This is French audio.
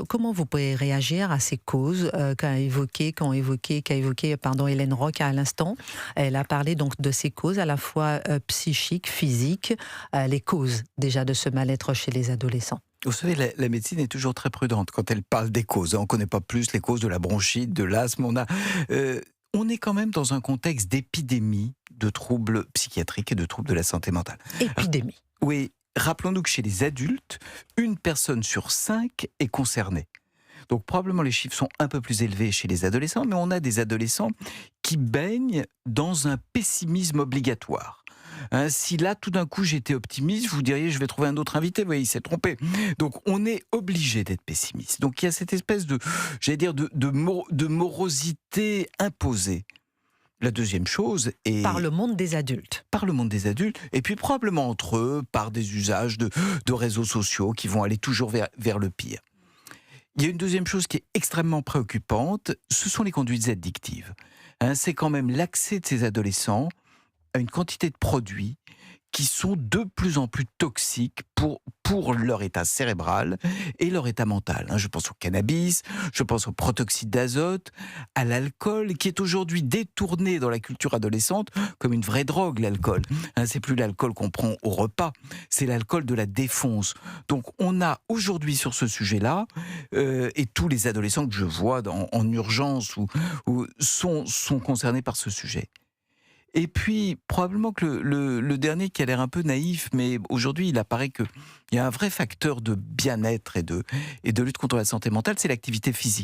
comment vous pouvez réagir à ces causes qu'a évoqué Hélène Roque à l'instant? Elle a parlé donc de ces causes à la fois psychiques, physiques, les causes déjà de ce mal-être chez les adolescents. Vous savez, la médecine est toujours très prudente quand elle parle des causes. On ne connaît pas plus les causes de la bronchite, de l'asthme. On est quand même dans un contexte d'épidémie de troubles psychiatriques et de troubles de la santé mentale. Épidémie. Oui, rappelons-nous que chez les adultes, une personne sur 5 est concernée. Donc probablement les chiffres sont un peu plus élevés chez les adolescents, mais on a des adolescents qui baignent dans un pessimisme obligatoire. Si là, tout d'un coup, j'étais optimiste, vous diriez, je vais trouver un autre invité. Vous voyez, il s'est trompé. Donc, on est obligé d'être pessimiste. Donc, il y a cette espèce de morosité imposée. La deuxième chose est... Par le monde des adultes. Par le monde des adultes, et puis probablement entre eux, par des usages de réseaux sociaux qui vont aller toujours vers le pire. Il y a une deuxième chose qui est extrêmement préoccupante, ce sont les conduites addictives. C'est quand même l'accès de ces adolescents à une quantité de produits qui sont de plus en plus toxiques pour leur état cérébral et leur état mental. Je pense au cannabis, je pense au protoxyde d'azote, à l'alcool, qui est aujourd'hui détourné dans la culture adolescente comme une vraie drogue, l'alcool. C'est plus l'alcool qu'on prend au repas, c'est l'alcool de la défonce. Donc on a aujourd'hui sur ce sujet-là, et tous les adolescents que je vois en urgence ou sont concernés par ce sujet. Et puis, probablement que le dernier qui a l'air un peu naïf, mais aujourd'hui, il apparaît qu'il y a un vrai facteur de bien-être et de lutte contre la santé mentale, c'est l'activité physique.